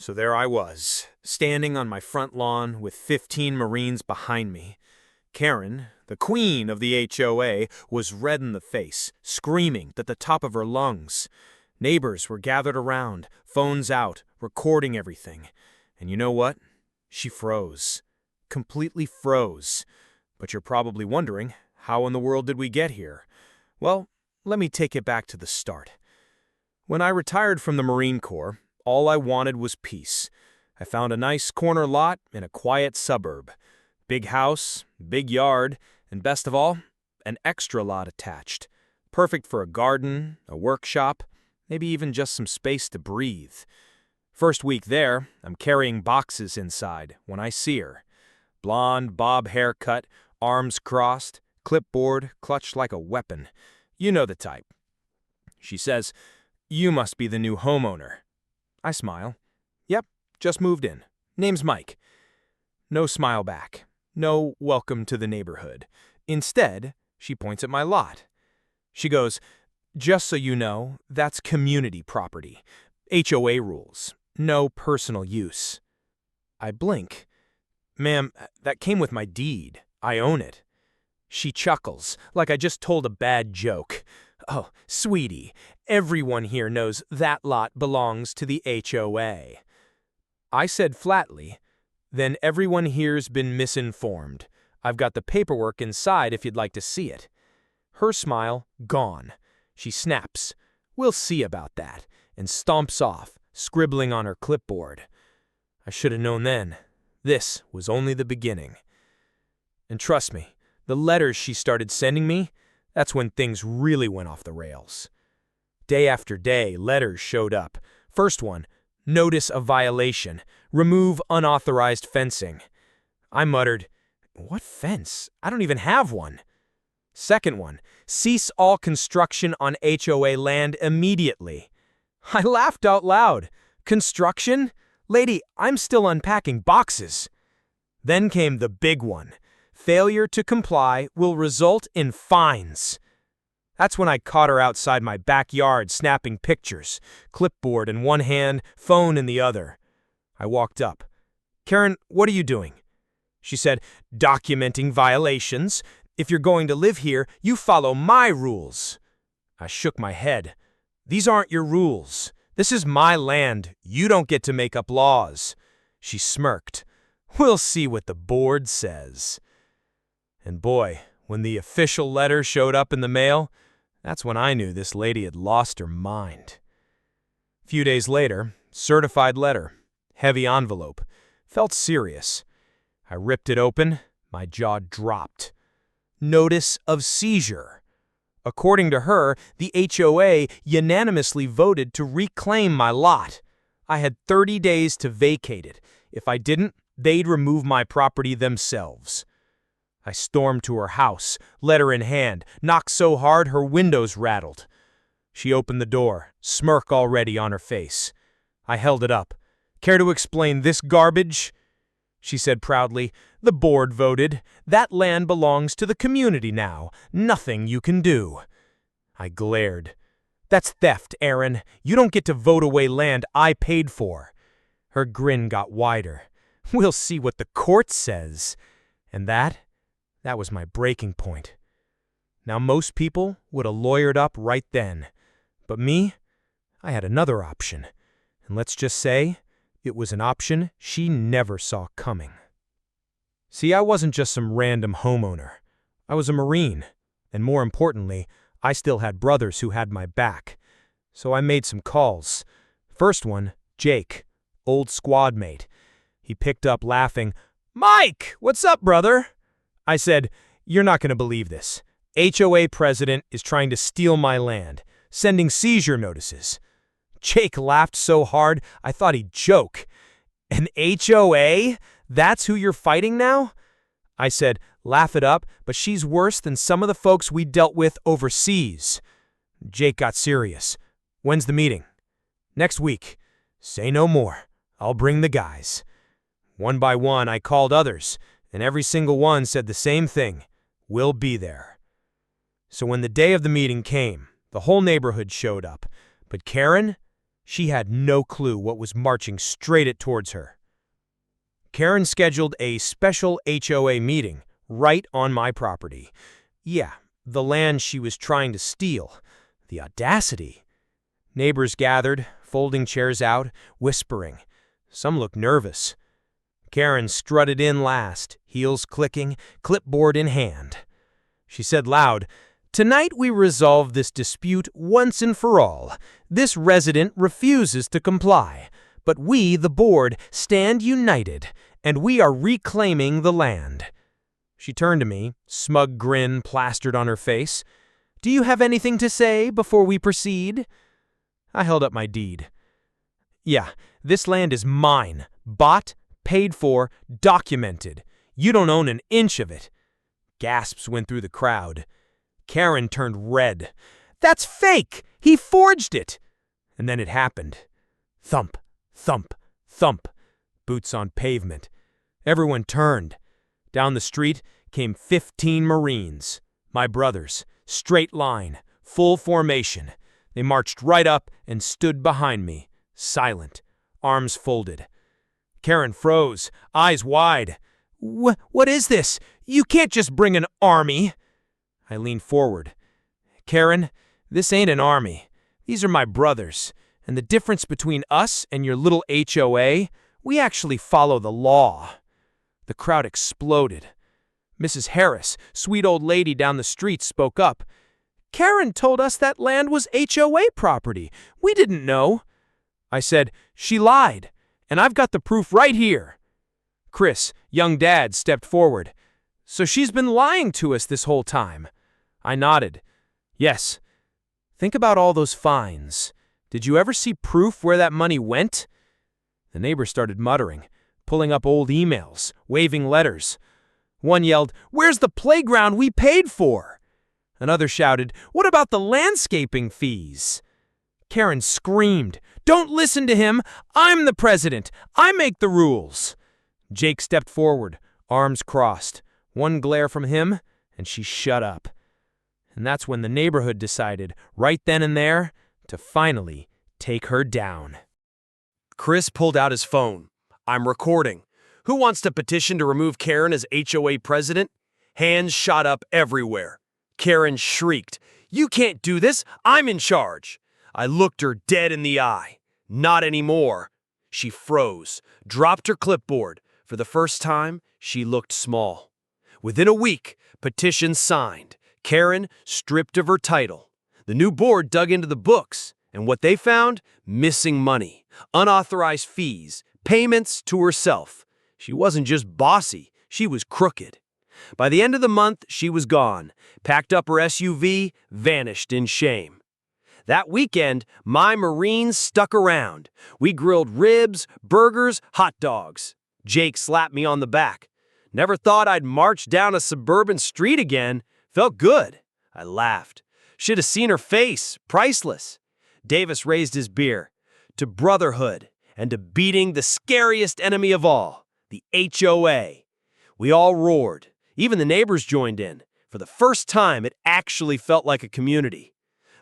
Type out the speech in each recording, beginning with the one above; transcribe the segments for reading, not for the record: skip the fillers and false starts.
So there I was, standing on my front lawn with 15 Marines behind me. Karen, the queen of the HOA, was red in the face, screaming at the top of her lungs. Neighbors were gathered around, phones out, recording everything. And you know what? She froze. Completely froze. But you're probably wondering, how in the world did we get here? Well, let me take it back to the start. When I retired from the Marine Corps, all I wanted was peace. I found a nice corner lot in a quiet suburb. Big house, big yard, and best of all, an extra lot attached. Perfect for a garden, a workshop, maybe even just some space to breathe. First week there, I'm carrying boxes inside when I see her. Blonde, bob haircut, arms crossed, clipboard clutched like a weapon. You know the type. She says, "You must be the new homeowner." I smile. "Yep, just moved in. Name's Mike." No smile back. No welcome to the neighborhood. Instead, she points at my lot. She goes, "Just so you know, that's community property. HOA rules. No personal use." I blink. "Ma'am, that came with my deed. I own it." She chuckles, like I just told a bad joke. "Oh, sweetie, everyone here knows that lot belongs to the HOA. I said flatly, "Then everyone here's been misinformed. I've got the paperwork inside if you'd like to see it." Her smile gone. She snaps, "We'll see about that," and stomps off, scribbling on her clipboard. I should have known then. This was only the beginning. And trust me, the letters she started sending me, that's when things really went off the rails. Day after day, letters showed up. First one, notice of violation. Remove unauthorized fencing. I muttered, "What fence? I don't even have one." Second one, cease all construction on HOA land immediately. I laughed out loud. Construction? Lady, I'm still unpacking boxes. Then came the big one. Failure to comply will result in fines. That's when I caught her outside my backyard snapping pictures, clipboard in one hand, phone in the other. I walked up. "Karen, what are you doing?" She said, "Documenting violations. If you're going to live here, you follow my rules." I shook my head. "These aren't your rules. This is my land. You don't get to make up laws." She smirked. "We'll see what the board says." And boy, when the official letter showed up in the mail, that's when I knew this lady had lost her mind. A few days later, certified letter, heavy envelope, felt serious. I ripped it open, my jaw dropped. Notice of seizure. According to her, the HOA unanimously voted to reclaim my lot. I had 30 days to vacate it. If I didn't, they'd remove my property themselves. I stormed to her house, letter in hand, knocked so hard her windows rattled. She opened the door, smirk already on her face. I held it up. "Care to explain this garbage?" She said proudly, "The board voted. That land belongs to the community now. Nothing you can do." I glared. "That's theft, Aaron. You don't get to vote away land I paid for." Her grin got wider. "We'll see what the court says." And that was my breaking point. Now most people would have lawyered up right then. But me, I had another option. And let's just say, it was an option she never saw coming. See, I wasn't just some random homeowner. I was a Marine. And more importantly, I still had brothers who had my back. So I made some calls. First one, Jake, old squad mate. He picked up laughing. "Mike, what's up, brother?" I said, "You're not going to believe this. HOA president is trying to steal my land, sending seizure notices." Jake laughed so hard I thought he'd joke. "An HOA? That's who you're fighting now?" I said, "Laugh it up, but she's worse than some of the folks we dealt with overseas." Jake got serious. "When's the meeting?" "Next week." "Say no more. I'll bring the guys." One by one, I called others, and every single one said the same thing. "We'll be there." So when the day of the meeting came, the whole neighborhood showed up. But Karen, She had no clue what was marching straight towards her. Karen scheduled a special HOA meeting right on my property. Yeah, the land she was trying to steal. The audacity. Neighbors gathered, folding chairs out, whispering. Some looked nervous. Karen strutted in last, heels clicking, clipboard in hand. She said loud, "Tonight we resolve this dispute once and for all. This resident refuses to comply, but we, the board, stand united, and we are reclaiming the land." She turned to me, smug grin plastered on her face. "Do you have anything to say before we proceed?" I held up my deed. "Yeah, this land is mine, bought, paid for, documented. You don't own an inch of it." Gasps went through the crowd. Karen turned red. "That's fake! He forged it!" And then it happened. Thump, thump, thump. Boots on pavement. Everyone turned. Down the street came 15 Marines. My brothers. Straight line. Full formation. They marched right up and stood behind me. Silent. Arms folded. Karen froze, eyes wide. What is this? You can't just bring an army." I leaned forward. "Karen, this ain't an army. These are my brothers. And the difference between us and your little HOA, we actually follow the law." The crowd exploded. Mrs. Harris, sweet old lady down the street, spoke up. "Karen told us that land was HOA property. We didn't know." I said, "She lied, and I've got the proof right here." Chris, young dad, stepped forward. "So she's been lying to us this whole time?" I nodded. "Yes. Think about all those fines. Did you ever see proof where that money went?" The neighbors started muttering, pulling up old emails, waving letters. One yelled, "Where's the playground we paid for?" Another shouted, "What about the landscaping fees?" Karen screamed, "Don't listen to him! I'm the president! I make the rules!" Jake stepped forward, arms crossed. One glare from him, and she shut up. And that's when the neighborhood decided, right then and there, to finally take her down. Chris pulled out his phone. "I'm recording. Who wants to petition to remove Karen as HOA president?" Hands shot up everywhere. Karen shrieked, "You can't do this! I'm in charge!" I looked her dead in the eye. "Not anymore." She froze, dropped her clipboard. For the first time, she looked small. Within a week, petition signed. Karen stripped of her title. The new board dug into the books, and what they found? Missing money, unauthorized fees, payments to herself. She wasn't just bossy, she was crooked. By the end of the month, she was gone, packed up her SUV, vanished in shame. That weekend, my Marines stuck around. We grilled ribs, burgers, hot dogs. Jake slapped me on the back. "Never thought I'd march down a suburban street again. Felt good." I laughed. "Should have seen her face. Priceless." Davis raised his beer. "To brotherhood and to beating the scariest enemy of all, the HOA." We all roared. Even the neighbors joined in. For the first time, it actually felt like a community.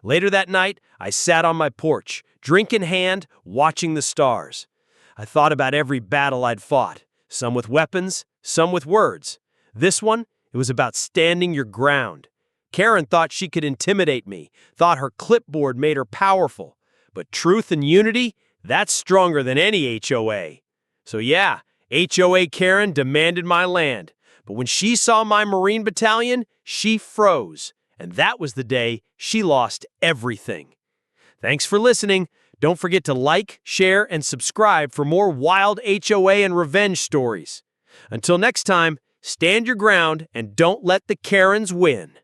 Later that night, I sat on my porch, drink in hand, watching the stars. I thought about every battle I'd fought, some with weapons, some with words. This one, it was about standing your ground. Karen thought she could intimidate me, thought her clipboard made her powerful. But truth and unity, that's stronger than any HOA. So yeah, HOA Karen demanded my land. But when she saw my Marine battalion, she froze. And that was the day she lost everything. Thanks for listening. Don't forget to like, share, and subscribe for more wild HOA and revenge stories. Until next time, stand your ground and don't let the Karens win.